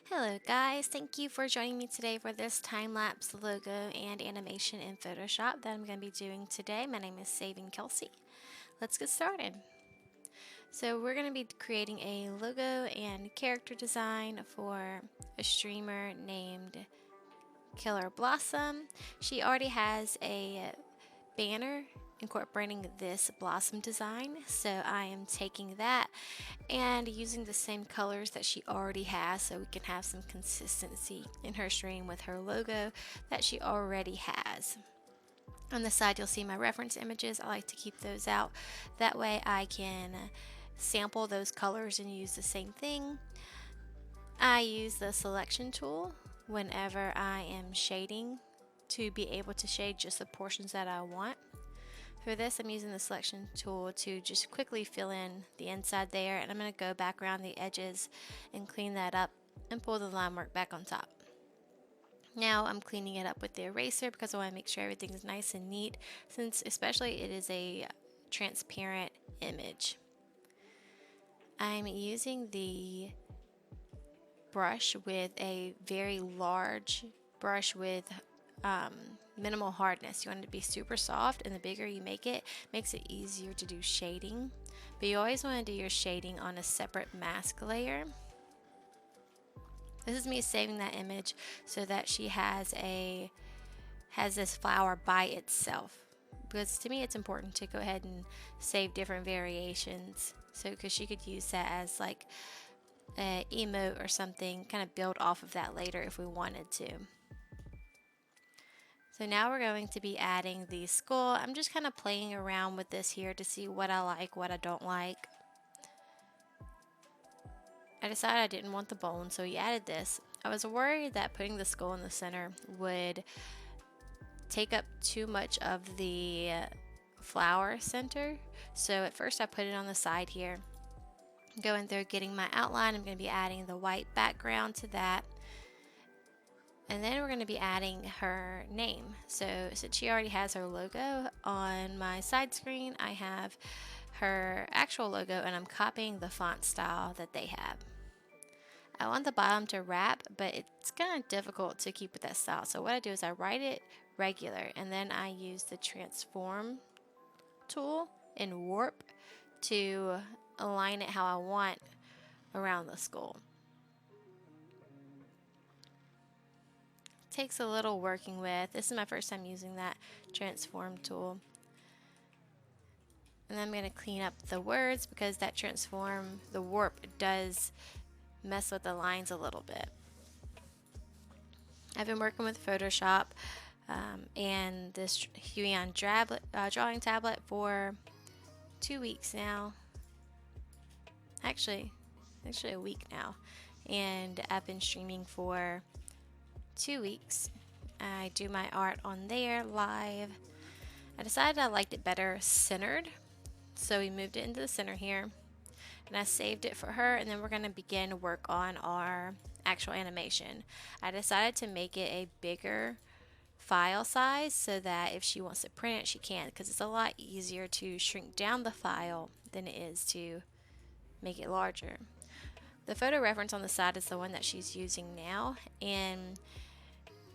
Hello guys, thank you for joining me today for this time-lapse logo and animation in Photoshop that I'm going to be doing today. My name is Saving Kelsey. Let's get started. So we're going to be creating a logo and character design for a streamer named Killer Blossom. She already has a banner incorporating this blossom design, so I am taking that and using the same colors that she already has so we can have some consistency in her stream with her logo that she already has. On the side you'll see my reference images. I like to keep those out, that way I can sample those colors and use the same thing. I use the selection tool whenever I am shading to be able to shade just the portions that I want. For this, I'm using the selection tool to just quickly fill in the inside there, and I'm going to go back around the edges and clean that up and pull the line work back on top. Now I'm cleaning it up with the eraser because I want to make sure everything is nice and neat, since especially it is a transparent image. I'm using the brush with a very large brush with minimal hardness. You want it to be super soft, and the bigger you make it, makes it easier to do shading. But you always want to do your shading on a separate mask layer. This is me saving that image so that she has this flower by itself, because to me it's important to go ahead and save different variations, so because she could use that as like an emote or something, kind of build off of that later if we wanted to. So now we're going to be adding the skull. I'm just kind of playing around with this here to see what I like, what I don't like. I decided I didn't want the bone, so we added this. I was worried that putting the skull in the center would take up too much of the flower center. So at first I put it on the side here. Going through getting my outline, I'm going to be adding the white background to that. And then we're going to be adding her name. So since she already has her logo on my side screen, I have her actual logo and I'm copying the font style that they have. I want the bottom to wrap, but it's kind of difficult to keep with that style. So what I do is I write it regular, and then I use the transform tool in warp to align it how I want around the skull. Takes a little working with. This is my first time using that transform tool. And then I'm going to clean up the words because that transform, the warp, does mess with the lines a little bit. I've been working with Photoshop and this huion drawing tablet for 2 weeks now. Actually a week now. And I've been streaming for 2 weeks. I do my art on there live. I decided I liked it better centered, so we moved it into the center here, and I saved it for her, and then we're going to begin work on our actual animation. I decided to make it a bigger file size so that if she wants to print it, she can, because it's a lot easier to shrink down the file than it is to make it larger. The photo reference on the side is the one that she's using now, and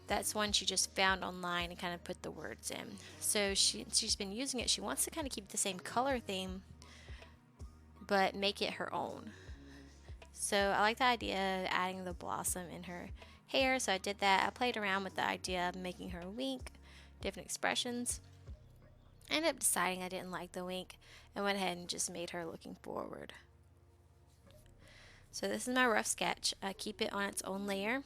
that's one she just found online and kind of put the words in. So she's been using it. She wants to kind of keep the same color theme, but make it her own. So I like the idea of adding the blossom in her hair, so I did that. I played around with the idea of making her wink, different expressions. I ended up deciding I didn't like the wink and went ahead and just made her looking forward. So this is my rough sketch. I keep it on its own layer,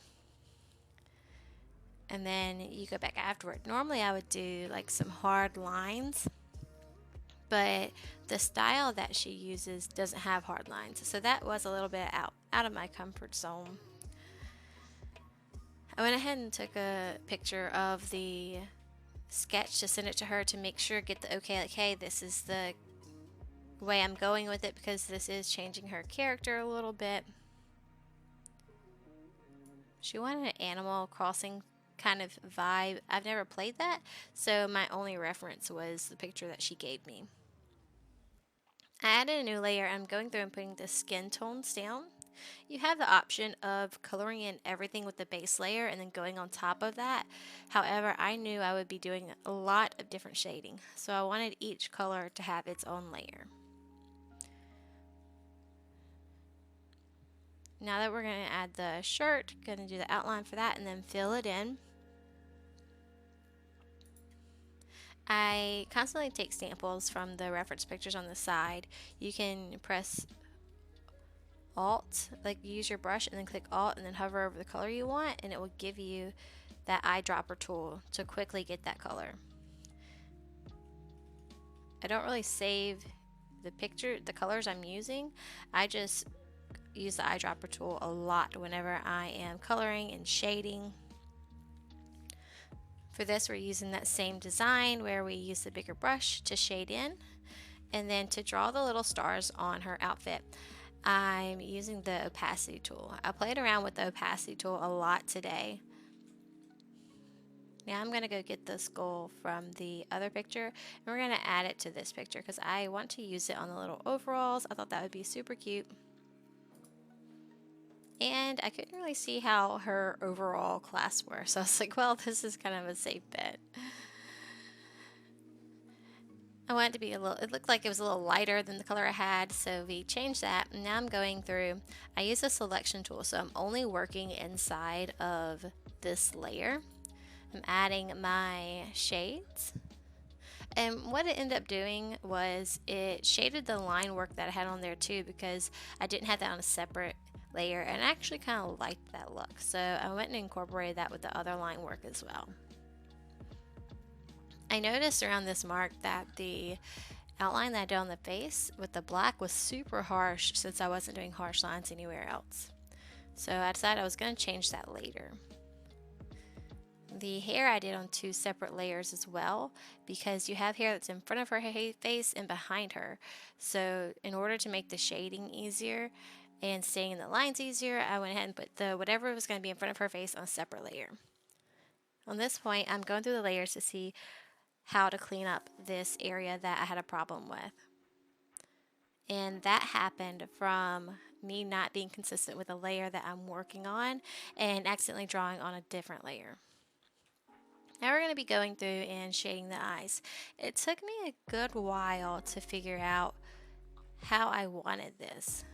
and then you go back afterward. Normally I would do like some hard lines, but the style that she uses doesn't have hard lines, so that was a little bit out of my comfort zone. I went ahead and took a picture of the sketch to send it to her to make sure, get the okay, like, hey, this is the way I'm going with it, because this is changing her character a little bit. She wanted an Animal Crossing kind of vibe. I've never played that, so my only reference was the picture that she gave me. I added a new layer. I'm going through and putting the skin tones down. You have the option of coloring in everything with the base layer and then going on top of that. However, I knew I would be doing a lot of different shading, so I wanted each color to have its own layer. Now that we're going to add the shirt, going to do the outline for that and then fill it in. I constantly take samples from the reference pictures on the side. You can press Alt, like use your brush and then click Alt and then hover over the color you want, and it will give you that eyedropper tool to quickly get that color. I don't really save the colors I'm using. I just use the eyedropper tool a lot whenever I am coloring and shading. For this, we're using that same design where we use the bigger brush to shade in, and then to draw the little stars on her outfit, I'm using the opacity tool. I played around with the opacity tool a lot today. Now I'm going to go get the skull from the other picture, and we're going to add it to this picture because I want to use it on the little overalls. I thought that would be super cute. And I couldn't really see how her overall clasps were, so I was like, well, this is kind of a safe bet. I want it to be it looked like it was a little lighter than the color I had, so we changed that. And now I'm going through, I use a selection tool, so I'm only working inside of this layer. I'm adding my shades. And what it ended up doing was it shaded the line work that I had on there too, because I didn't have that on a separate layer, and I actually kind of liked that look. So I went and incorporated that with the other line work as well. I noticed around this mark that the outline that I did on the face with the black was super harsh since I wasn't doing harsh lines anywhere else. So I decided I was going to change that later. The hair I did on 2 separate layers as well, because you have hair that's in front of her face and behind her. So in order to make the shading easier and staying in the lines easier, I went ahead and put whatever was going to be in front of her face on a separate layer. On this point, I'm going through the layers to see how to clean up this area that I had a problem with. And that happened from me not being consistent with the layer that I'm working on and accidentally drawing on a different layer. Now we're going to be going through and shading the eyes. It took me a good while to figure out how I wanted this.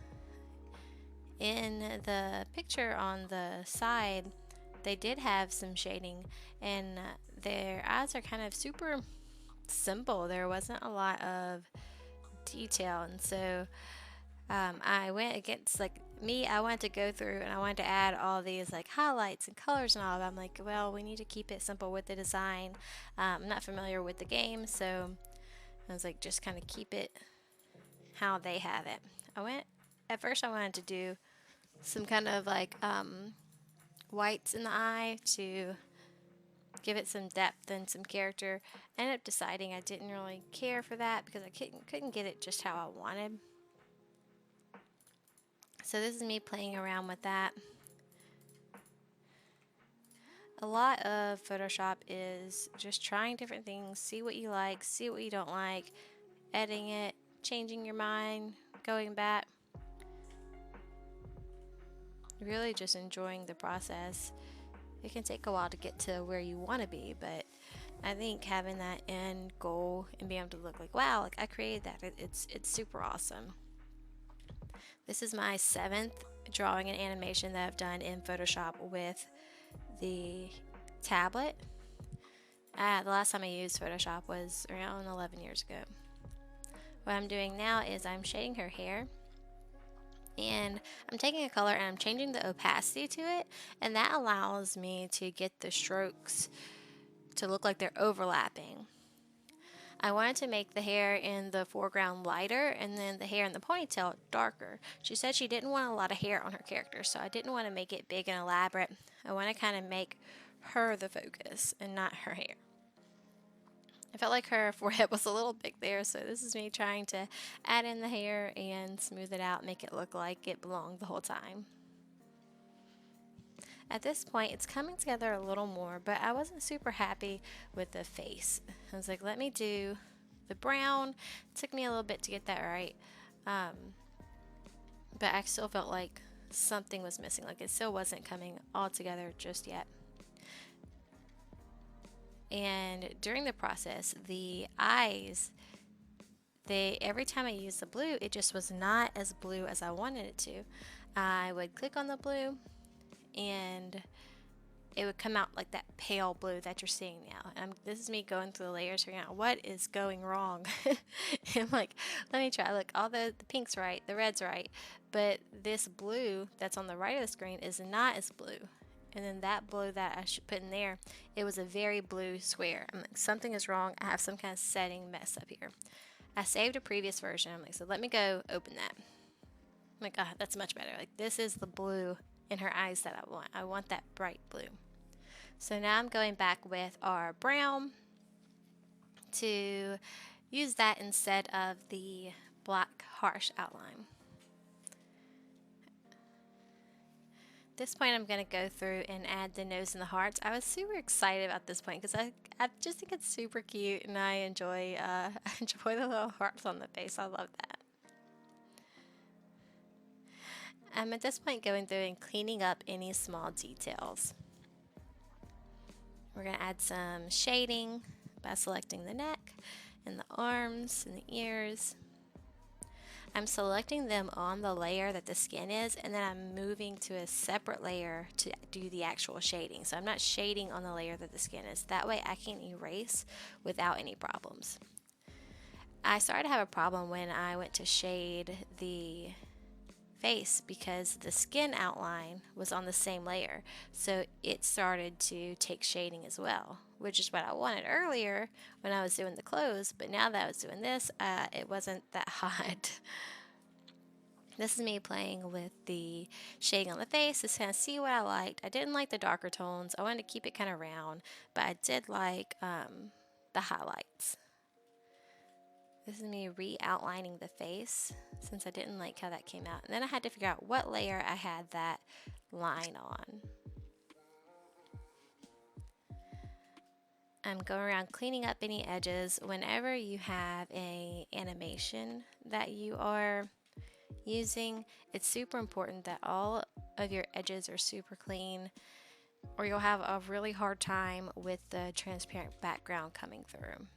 In the picture on the side, they did have some shading, and their eyes are kind of super simple. There wasn't a lot of detail, and so I went against I wanted to go through and I wanted to add all these like highlights and colors and all of that. I'm like, well, we need to keep it simple with the design. I'm not familiar with the game, so I was like, just kind of keep it how they have it. At first I wanted to do some kind of whites in the eye to give it some depth and some character. I ended up deciding I didn't really care for that because I couldn't get it just how I wanted. So this is me playing around with that. A lot of Photoshop is just trying different things, see what you like, see what you don't like, editing it, changing your mind, going back. Really just enjoying the process. It can take a while to get to where you want to be, but I think having that end goal and being able to look like, wow, like I created that, it's super awesome. This is my 7th drawing and animation that I've done in Photoshop with the tablet. The last time I used Photoshop was around 11 years ago. What I'm doing now is I'm shading her hair, and I'm taking a color and I'm changing the opacity to it, and that allows me to get the strokes to look like they're overlapping. I wanted to make the hair in the foreground lighter and then the hair in the ponytail darker. She said she didn't want a lot of hair on her character, so I didn't want to make it big and elaborate. I want to kind of make her the focus and not her hair. I felt like her forehead was a little big there, so this is me trying to add in the hair and smooth it out, make it look like it belonged the whole time. At this point, it's coming together a little more, but I wasn't super happy with the face. I was like, let me do the brown. It took me a little bit to get that right, but I still felt like something was missing. Like it still wasn't coming all together just yet. And during the process, the eyes, they every time I used the blue, it just was not as blue as I wanted it to. I would click on the blue and it would come out like that pale blue that you're seeing now. And this is me going through the layers, figuring out what is going wrong. I'm like, let me try. Look, all the pink's right, the red's right, but this blue that's on the right of the screen is not as blue. And then that blue that I should put in there, it was a very blue square. I'm like, something is wrong. I have some kind of setting mess up here. I saved a previous version. I'm like, so let me go open that. I'm like, ah, that's much better. Like, this is the blue in her eyes that I want. I want that bright blue. So now I'm going back with our brown to use that instead of the black harsh outline. At this point, I'm going to go through and add the nose and the hearts. I was super excited about this point because I just think it's super cute, and I enjoy I enjoy the little hearts on the face. I love that. I'm at this point going through and cleaning up any small details. We're going to add some shading by selecting the neck and the arms and the ears. I'm selecting them on the layer that the skin is, and then I'm moving to a separate layer to do the actual shading. So I'm not shading on the layer that the skin is. That way I can erase without any problems. I started to have a problem when I went to shade the face because the skin outline was on the same layer, so it started to take shading as well, which is what I wanted earlier when I was doing the clothes, but now that I was doing this, it wasn't that hot. This is me playing with the shading on the face to kind of see what I liked. I didn't like the darker tones. I wanted to keep it kind of round, but I did like the highlights. This is me re-outlining the face since I didn't like how that came out. And then I had to figure out what layer I had that line on. I'm going around cleaning up any edges. Whenever you have an animation that you are using, it's super important that all of your edges are super clean, or you'll have a really hard time with the transparent background coming through.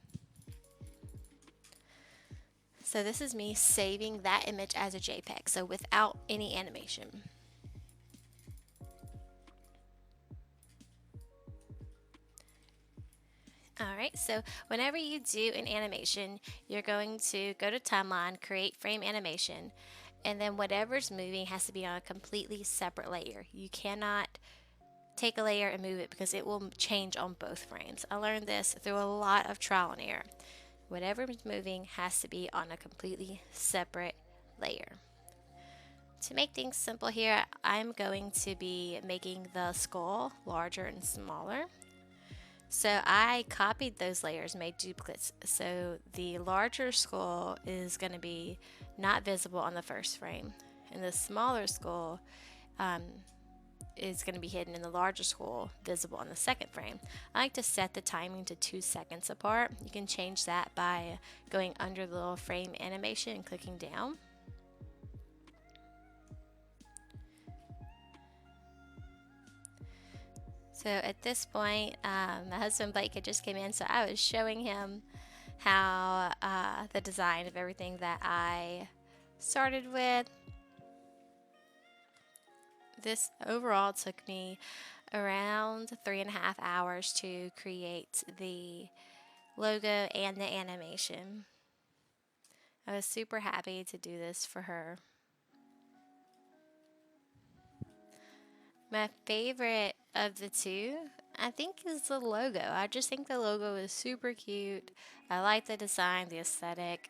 So this is me saving that image as a JPEG, so without any animation. Alright, so whenever you do an animation, you're going to go to Timeline, create frame animation, and then whatever's moving has to be on a completely separate layer. You cannot take a layer and move it because it will change on both frames. I learned this through a lot of trial and error. Whatever is moving has to be on a completely separate layer. To make things simple here, I'm going to be making the skull larger and smaller. So I copied those layers, made duplicates. So the larger skull is going to be not visible on the first frame, and the smaller skull is going to be hidden in the larger skull, visible on the second frame. I like to set the timing to 2 seconds apart. You can change that by going under the little frame animation and clicking down. So at this point, my husband Blake had just came in, so I was showing him how the design of everything that I started with. This overall took me around 3.5 hours to create the logo and the animation. I was super happy to do this for her. My favorite of the two, I think, is the logo. I just think the logo is super cute. I like the design, the aesthetic,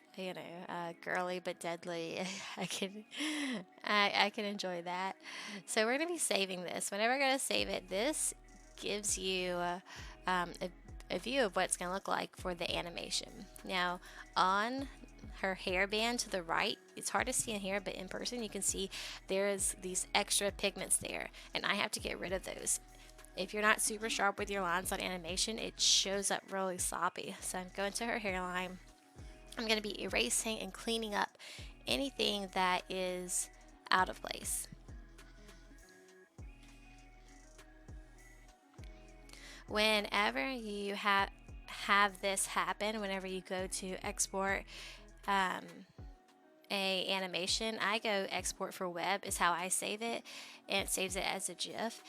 girly but deadly. I can enjoy that. So we're going to be saving this. Whenever we're going to save it, this gives you a view of what it's going to look like for the animation. Now, on her hairband to the right, it's hard to see in here, but in person you can see there's these extra pigments there, and I have to get rid of those. If you're not super sharp with your lines on animation, it shows up really sloppy. So I'm going to her hairline. I'm going to be erasing and cleaning up anything that is out of place. Whenever you have this happen, whenever you go to export um, a animation, I go export for web is how I save it, and it saves it as a GIF.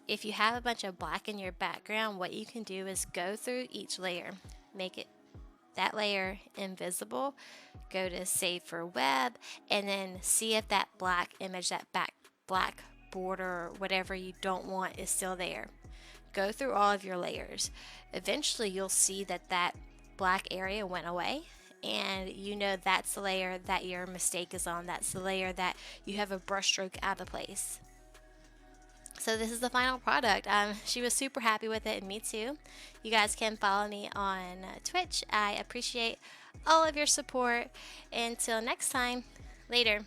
If you have a bunch of black in your background, what you can do is go through each layer, make it that layer invisible, go to save for web, and then see if that black image, that black border or whatever you don't want is still there. Go through all of your layers. Eventually you'll see that that black area went away, and you know that's the layer that your mistake is on. That's the layer that you have a brushstroke out of place. So this is the final product. She was super happy with it, and me too. You guys can follow me on Twitch. I appreciate all of your support. Until next time, later.